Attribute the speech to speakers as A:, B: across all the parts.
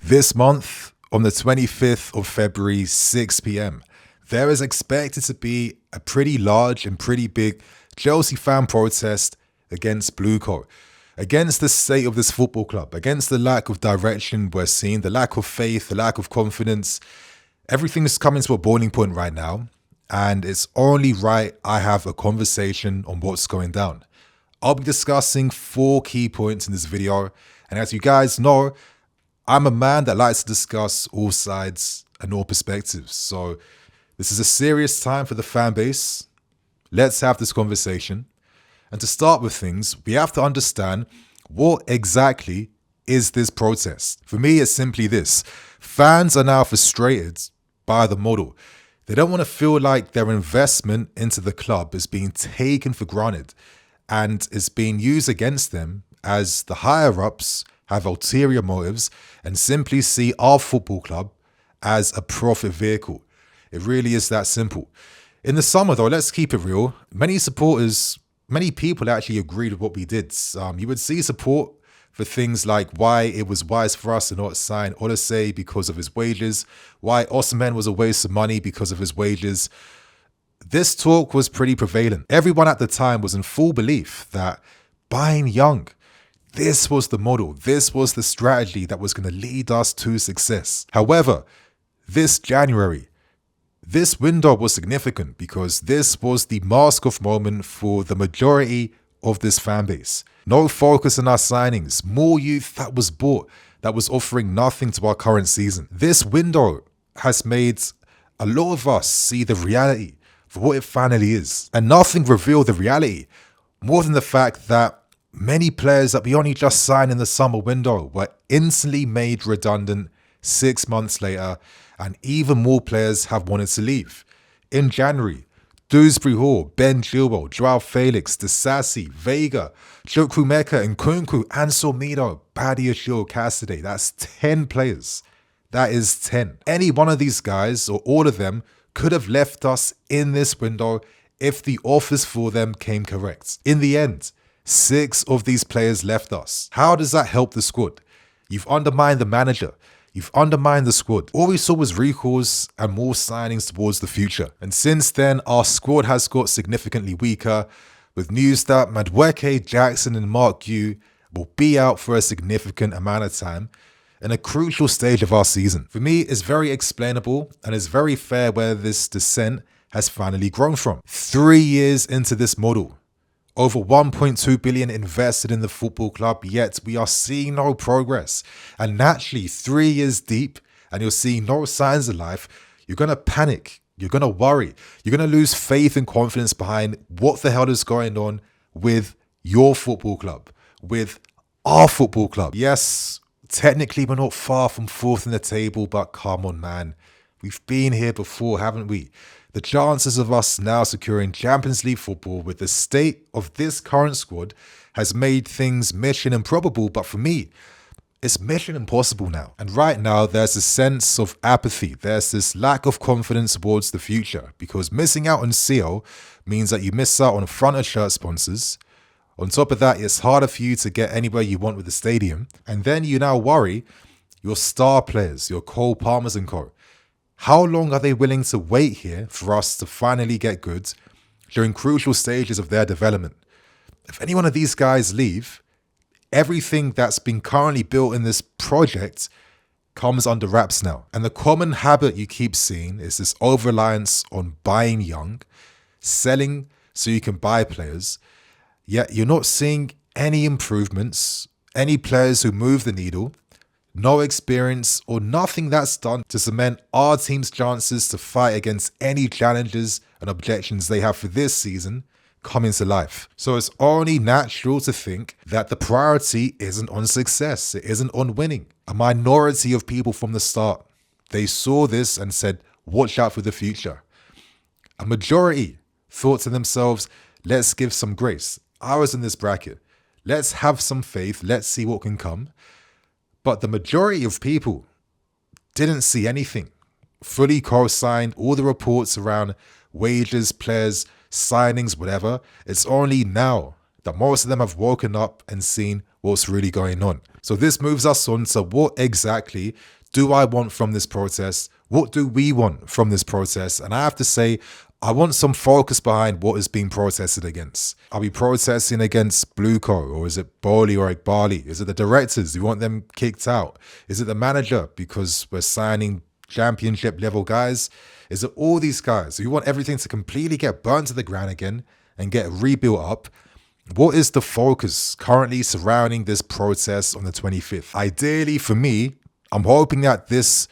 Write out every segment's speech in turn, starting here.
A: This month, on the 25th of February, 6 p.m, there is expected to be a pretty large and pretty big Chelsea fan protest against Blueco, against the state of this football club, against the lack of direction we're seeing, the lack of faith, the lack of confidence. Everything is coming to a boiling point right now, and it's only right I have a conversation on what's going down. I'll be discussing 4 key points in this video, and as you guys know, I'm a man that likes to discuss all sides and all perspectives. So this is a serious time for the fan base. Let's have this conversation. And to start with things, we have to understand what exactly is this protest. For me, it's simply this. Fans are now frustrated by the model. They don't want to feel like their investment into the club is being taken for granted and is being used against them, as the higher-ups have ulterior motives and simply see our football club as a profit vehicle. It really is that simple. In the summer though, let's keep it real. Many people actually agreed with what we did. You would see support for things like why it was wise for us to not sign Odyssey because of his wages, why Osimhen was a waste of money because of his wages. This talk was pretty prevalent. Everyone at the time was in full belief that buying young, this was the model, this was the strategy that was going to lead us to success. However, this January, this window was significant because this was the mask-off moment for the majority of this fan base. No focus on our signings, more youth that was bought, that was offering nothing to our current season. This window has made a lot of us see the reality for what it finally is. And nothing revealed the reality more than the fact that many players that we only just signed in the summer window were instantly made redundant 6 months later, and even more players have wanted to leave. In January, Dewsbury Hall, Ben Chilwell, Joao Felix, Disasi, Vega, Chukwuemeka, Nkunku, Ansel Mido, Badiashile, Cassidy. That's 10 players. That is 10. Any one of these guys, or all of them, could have left us in this window if the offers for them came correct. In the end, 6 of these players left us. How does that help the squad? You've undermined the manager. You've undermined the squad. All we saw was recalls and more signings towards the future. And since then, our squad has got significantly weaker, with news that Madueke, Jackson and Mark Yu will be out for a significant amount of time in a crucial stage of our season. For me, it's very explainable and it's very fair where this descent has finally grown from. 3 years into this model, over 1.2 billion invested in the football club, yet we are seeing no progress. And naturally, 3 years deep and you're seeing no signs of life, you're going to panic, you're going to worry, you're going to lose faith and confidence behind what the hell is going on with your football club, with our football club. Yes, technically we're not far from 4th in the table, but come on man, we've been here before, haven't we? The chances of us now securing Champions League football with the state of this current squad has made things mission improbable, but for me, it's mission impossible now. And right now, there's a sense of apathy. There's this lack of confidence towards the future, because missing out on CO means that you miss out on front of shirt sponsors. On top of that, it's harder for you to get anywhere you want with the stadium. And then you now worry your star players, your Cole Palmers and co. How long are they willing to wait here for us to finally get good during crucial stages of their development? If any one of these guys leave, everything that's been currently built in this project comes under wraps now. And the common habit you keep seeing is this over-reliance on buying young, selling so you can buy players, yet you're not seeing any improvements, any players who move the needle, no experience or nothing that's done to cement our team's chances to fight against any challenges and objections they have for this season come into life. So it's only natural to think that the priority isn't on success, it isn't on winning. A minority of people from the start, they saw this and said, watch out for the future. A majority thought to themselves, let's give some grace. I was in this bracket. Let's have some faith. Let's see what can come. But the majority of people didn't see anything. Fully co-signed all the reports around wages, players, signings, whatever. It's only now that most of them have woken up and seen what's really going on. So this moves us on to what exactly do I want from this protest? What do we want from this protest? And I have to say, I want some focus behind what is being protested against. Are we protesting against Blueco, or is it Bowley or Igbali? Is it the directors? Do we want them kicked out? Is it the manager because we're signing championship level guys? Is it all these guys? Do you want everything to completely get burnt to the ground again and get rebuilt up? What is the focus currently surrounding this protest on the 25th? Ideally for me, I'm hoping that this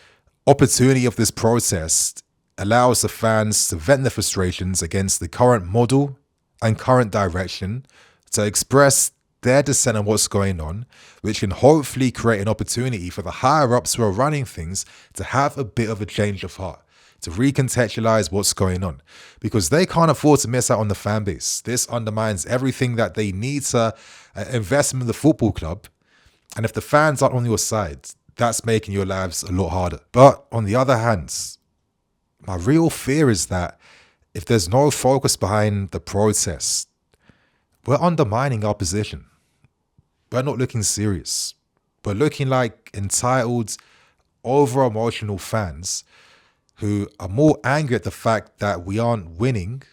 A: opportunity of this protest allows the fans to vent their frustrations against the current model and current direction, to express their dissent on what's going on, which can hopefully create an opportunity for the higher-ups who are running things to have a bit of a change of heart, to recontextualize what's going on, because they can't afford to miss out on the fan base. This undermines everything that they need to invest in the football club, and if the fans aren't on your side, that's making your lives a lot harder. But on the other hand, my real fear is that if there's no focus behind the protest, we're undermining our position. We're not looking serious. We're looking like entitled, over-emotional fans who are more angry at the fact that we aren't winning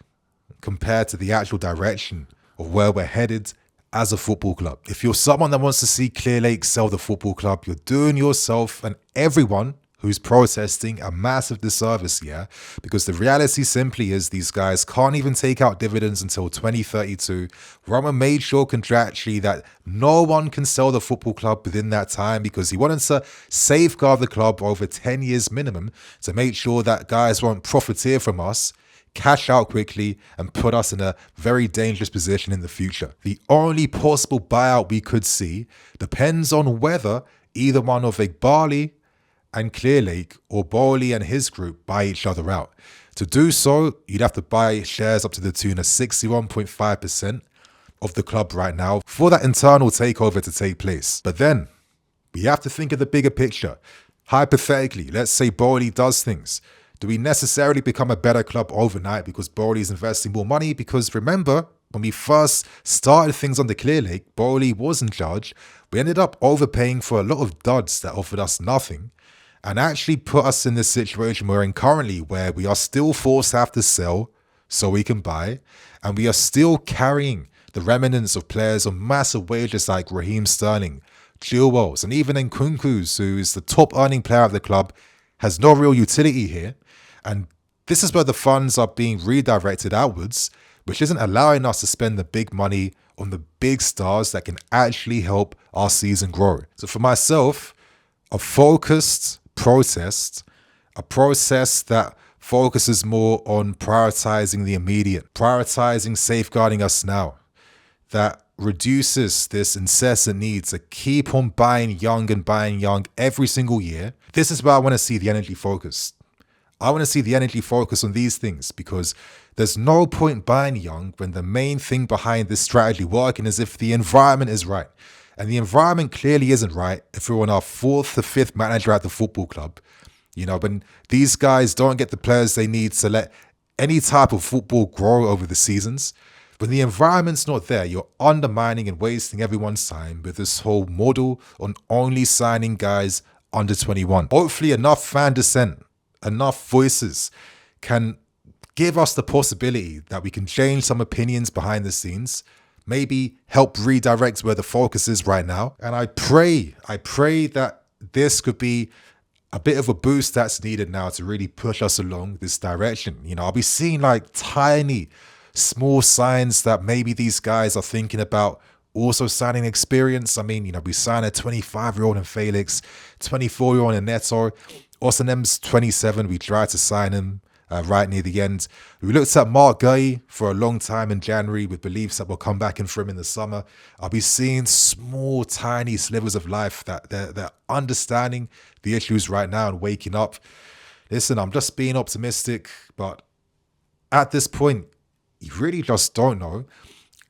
A: compared to the actual direction of where we're headed as a football club. If you're someone that wants to see Clearlake sell the football club, you're doing yourself and everyone who's protesting a massive disservice, yeah? Because the reality simply is these guys can't even take out dividends until 2032. Roman made sure contractually that no one can sell the football club within that time because he wanted to safeguard the club over 10 years minimum to make sure that guys won't profiteer from us, cash out quickly, and put us in a very dangerous position in the future. The only possible buyout we could see depends on whether either one of Igbali and Clearlake or Bowley and his group buy each other out. To do so, you'd have to buy shares up to the tune of 61.5% of the club right now for that internal takeover to take place. But then, we have to think of the bigger picture. Hypothetically, let's say Bowley does things. Do we necessarily become a better club overnight because Bowley's investing more money? Because remember, when we first started things on the Clearlake, Bowley was in charge. We ended up overpaying for a lot of duds that offered us nothing, and actually put us in this situation we're in currently, where we are still forced to have to sell so we can buy, and we are still carrying the remnants of players on massive wages like Raheem Sterling, Chilwell's, and even Nkunku's, who is the top earning player of the club, has no real utility here. And this is where the funds are being redirected outwards, which isn't allowing us to spend the big money on the big stars that can actually help our season grow. So for myself, a focused protest, a process that focuses more on prioritizing the immediate, prioritizing safeguarding us now, that reduces this incessant need to keep on buying young every single year. This is where I want to see the energy focused. I want to see the energy focus on these things, because there's no point buying young when the main thing behind this strategy working is if the environment is right. And the environment clearly isn't right if we're on our 4th or 5th manager at the football club. You know, when these guys don't get the players they need to let any type of football grow over the seasons, when the environment's not there, you're undermining and wasting everyone's time with this whole model on only signing guys under 21. Hopefully enough fan dissent, enough voices can give us the possibility that we can change some opinions behind the scenes, maybe help redirect where the focus is right now. And I pray that this could be a bit of a boost that's needed now to really push us along this direction. You know, I'll be seeing like tiny, small signs that maybe these guys are thinking about also signing experience. I mean, you know, we signed a 25-year-old in Felix, 24-year-old in Neto. Osanem's 27. We tried to sign him right near the end. We looked at Mark Guy for a long time in January with beliefs that we'll come back in for him in the summer. I'll be seeing small, tiny slivers of life that they're understanding the issues right now and waking up. Listen, I'm just being optimistic, but at this point, you really just don't know,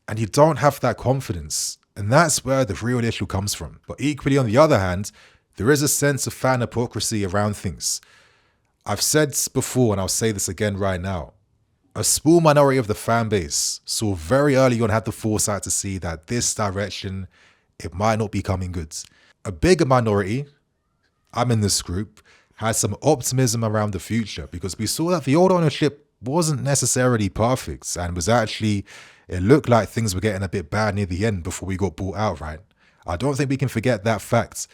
A: and you don't have that confidence. And that's where the real issue comes from. But equally, on the other hand, there is a sense of fan hypocrisy around things. I've said before, and I'll say this again right now, a small minority of the fan base saw very early on, had the foresight to see that this direction, it might not be coming good. a bigger minority, I'm in this group, has some optimism around the future because we saw that the old ownership wasn't necessarily perfect and was actually, it looked like things were getting a bit bad near the end before we got bought out, right? I don't think we can forget that fact.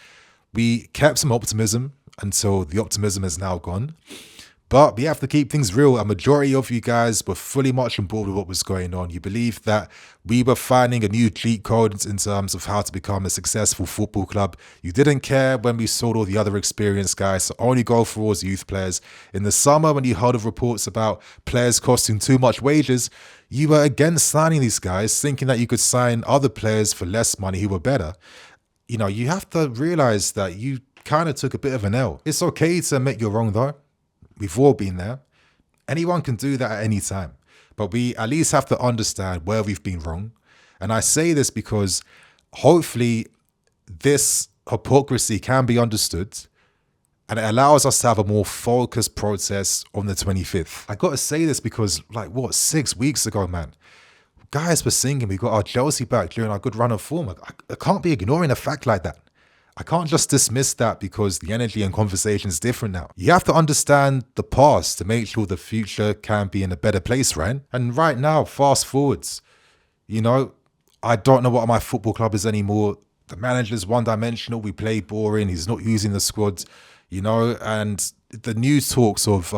A: We kept some optimism until the optimism is now gone. But we have to keep things real. A majority of you guys were fully much on board with what was going on. You believed that we were finding a new cheat code in terms of how to become a successful football club. You didn't care when we sold all the other experienced guys, so only go for all youth players. In the summer, when you heard of reports about players costing too much wages, you were against signing these guys, thinking that you could sign other players for less money who were better. You know, you have to realize that you kind of took a bit of an L. It's okay to admit you're wrong though. We've all been there. Anyone can do that at any time. But we at least have to understand where we've been wrong. And I say this because hopefully this hypocrisy can be understood and it allows us to have a more focused process on the 25th. I got to say this because 6 weeks ago, man, guys were singing, we got our Chelsea back during our good run of form. I can't be ignoring a fact like that. I can't just dismiss that because the energy and conversation is different now. You have to understand the past to make sure the future can be in a better place, right? And right now, fast forwards, I don't know what my football club is anymore. The manager's one-dimensional. We play boring. He's not using the squad, and the news talks of,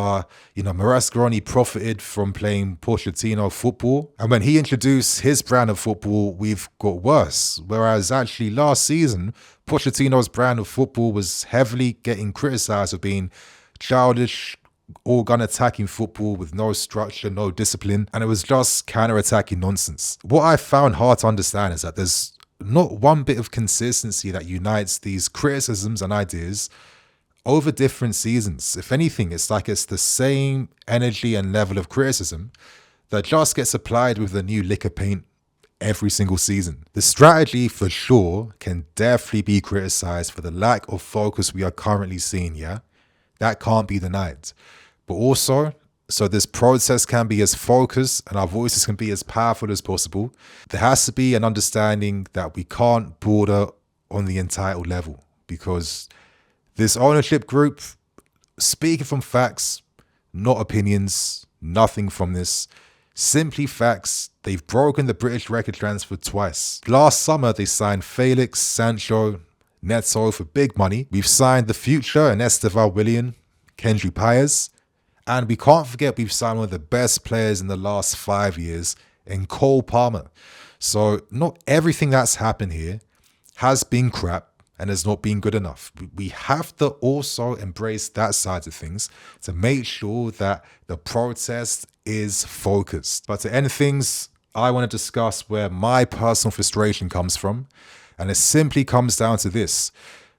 A: Maresca profited from playing Pochettino football. And when he introduced his brand of football, we've got worse. Whereas actually last season, Pochettino's brand of football was heavily getting criticised of being childish, all-gun attacking football with no structure, no discipline. And it was just counter-attacking nonsense. What I found hard to understand is that there's not one bit of consistency that unites these criticisms and ideas over different seasons. If anything, it's like it's the same energy and level of criticism that just gets applied with a new lick of paint every single season. The strategy for sure can definitely be criticized for the lack of focus we are currently seeing, yeah? That can't be denied. But also, so this process can be as focused and our voices can be as powerful as possible, there has to be an understanding that we can't border on the entitled level because this ownership group, speaking from facts, not opinions, nothing from this, simply facts, they've broken the British record transfer twice. Last summer, they signed Felix, Sancho, Neto for big money. We've signed the future and Esteval Willian, Kendry Pires. And we can't forget we've signed one of the best players in the last 5 years in Cole Palmer. So not everything that's happened here has been crap and has not been good enough. We have to also embrace that side of things to make sure that the protest is focused. But to end things, I want to discuss where my personal frustration comes from. And it simply comes down to this.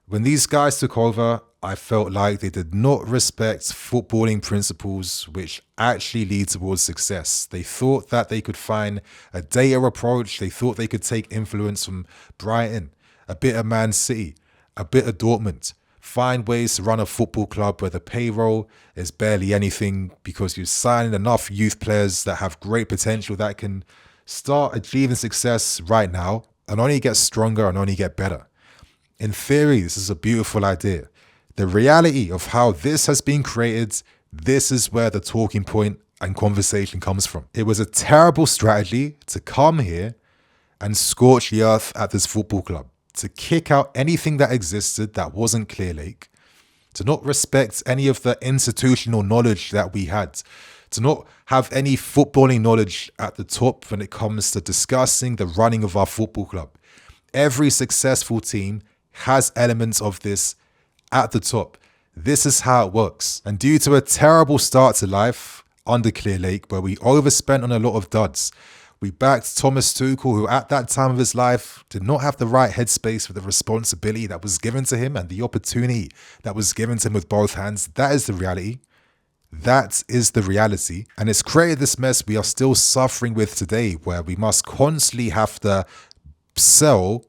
A: When these guys took over, I felt like they did not respect footballing principles which actually lead towards success. They thought that they could find a data approach. They thought they could take influence from Brighton, a bit of Man City, a bit of Dortmund, find ways to run a football club where the payroll is barely anything because you've signed enough youth players that have great potential that can start achieving success right now and only get stronger and only get better. In theory, this is a beautiful idea. The reality of how this has been created, this is where the talking point and conversation comes from. It was a terrible strategy to come here and scorch the earth at this football club, to kick out anything that existed that wasn't Clearlake, to not respect any of the institutional knowledge that we had, to not have any footballing knowledge at the top when it comes to discussing the running of our football club. Every successful team has elements of this at the top. This is how it works. And due to a terrible start to life under Clearlake, where we overspent on a lot of duds, we backed Thomas Tuchel, who at that time of his life did not have the right headspace for the responsibility that was given to him and the opportunity that was given to him with both hands. That is the reality. That is the reality. And it's created this mess we are still suffering with today, where we must constantly have to sell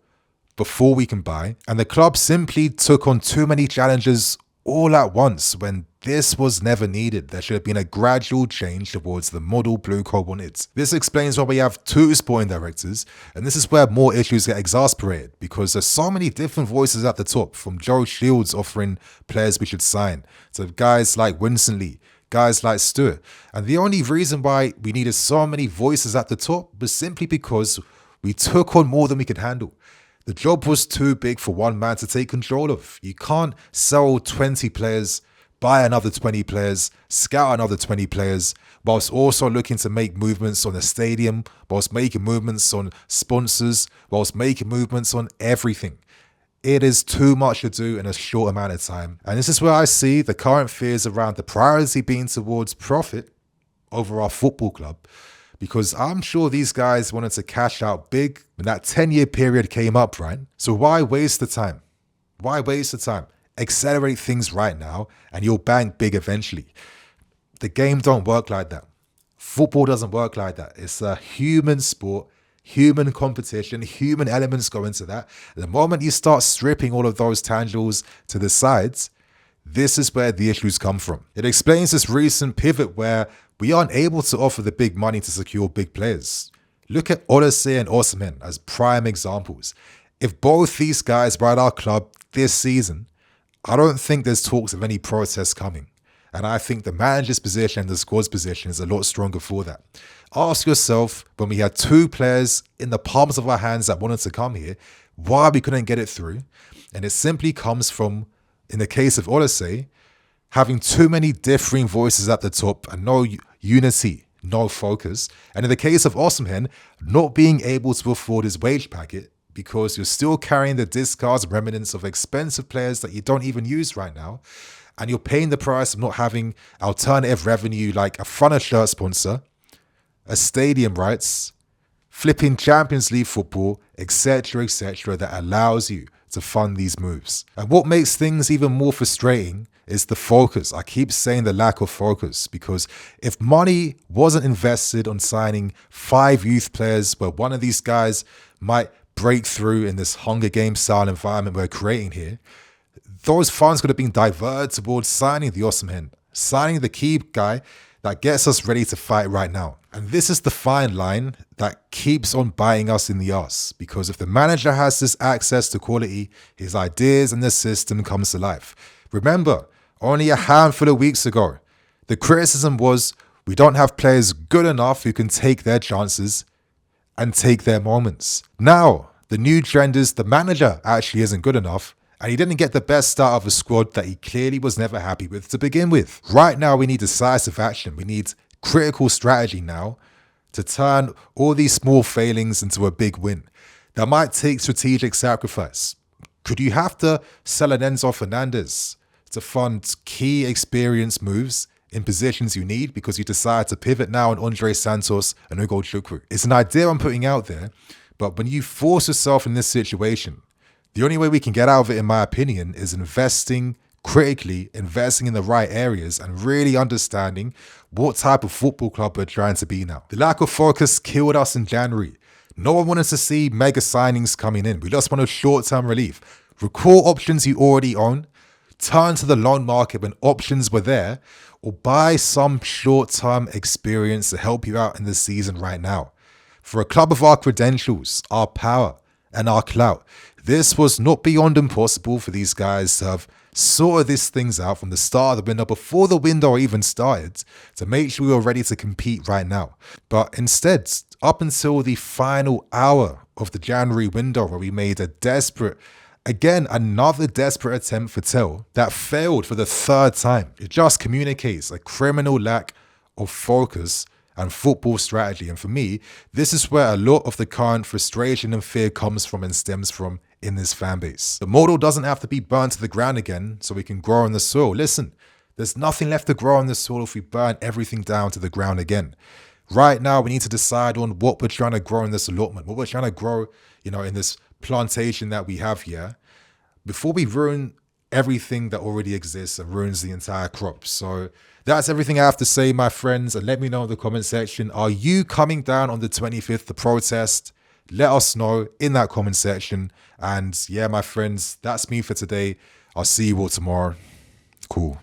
A: before we can buy. And the club simply took on too many challenges all at once when this was never needed. There should have been a gradual change towards the model Blue Coat wanted. This explains why we have two sporting directors, and this is where more issues get exasperated, because there's so many different voices at the top, from Joe Shields offering players we should sign, to guys like Winston Lee, guys like Stewart. And the only reason why we needed so many voices at the top was simply because we took on more than we could handle. The job was too big for one man to take control of. You can't sell 20 players, buy another 20 players, scout another 20 players, whilst also looking to make movements on the stadium, whilst making movements on sponsors, whilst making movements on everything. It is too much to do in a short amount of time. And this is where I see the current fears around the priority being towards profit over our football club. Because I'm sure these guys wanted to cash out big when that 10-year period came up, right? So why waste the time? Why waste the time? Accelerate things right now and you'll bank big eventually. The game don't work like that. Football doesn't work like that. It's a human sport, human competition, human elements go into that. The moment you start stripping all of those tangibles to the sides, this is where the issues come from. It explains this recent pivot where we aren't able to offer the big money to secure big players. Look at Odyssey and Osimhen as prime examples. If both these guys were at our club this season, I don't think there's talks of any protests coming. And I think the manager's position and the squad's position is a lot stronger for that. Ask yourself, when we had two players in the palms of our hands that wanted to come here, why we couldn't get it through. And it simply comes from, in the case of Odyssey, having too many differing voices at the top and no unity, no focus. And in the case of Osimhen, not being able to afford his wage packet because you're still carrying the discards and remnants of expensive players that you don't even use right now. And you're paying the price of not having alternative revenue like a front of shirt sponsor, a stadium rights, flipping Champions League football, etc., that allows you to fund these moves. And what makes things even more frustrating is the focus. I keep saying the lack of focus, because if money wasn't invested on signing 5 youth players where one of these guys might break through in this Hunger Games style environment we're creating here, those funds could have been diverted towards signing the Osimhen, signing the key guy that gets us ready to fight right now. And this is the fine line that keeps on biting us in the ass, because if the manager has this access to quality, his ideas and the system comes to life. Remember, only a handful of weeks ago, the criticism was we don't have players good enough who can take their chances and take their moments. Now, the new trend is the manager actually isn't good enough, and he didn't get the best start of a squad that he clearly was never happy with to begin with. Right now, we need decisive action. We need critical strategy now to turn all these small failings into a big win. That might take strategic sacrifice. Could you have to sell an Enzo Fernandez to fund key experience moves in positions you need because you decide to pivot now on Andre Santos and Hugo Chukwu? It's an idea I'm putting out there, but when you force yourself in this situation, the only way we can get out of it, in my opinion, is investing critically, investing in the right areas and really understanding what type of football club we're trying to be now. The lack of focus killed us in January. No one wanted to see mega signings coming in. We just wanted short-term relief. Recall options you already own, turn to the loan market when options were there, or buy some short-term experience to help you out in the season right now. For a club of our credentials, our power, and our clout, this was not beyond impossible for these guys to have sorted these things out from the start of the window, before the window even started, to make sure we were ready to compete right now. But instead, up until the final hour of the January window, where we made a desperate, again, another desperate attempt for Tell that failed for the 3rd time. It just communicates a criminal lack of focus and football strategy. And for me, this is where a lot of the current frustration and fear comes from and stems from in this fan base. The model doesn't have to be burnt to the ground again so we can grow in the soil. Listen, there's nothing left to grow in the soil if we burn everything down to the ground again. Right now, we need to decide on what we're trying to grow in this allotment, what we're trying to grow, in this plantation that we have here, before we ruin everything that already exists and ruins the entire crop. So that's everything I have to say, my friends. And let me know in the comment section, are you coming down on the 25th to protest? Let us know in that comment section. And yeah, my friends, that's me for today. I'll see you all tomorrow. Cool.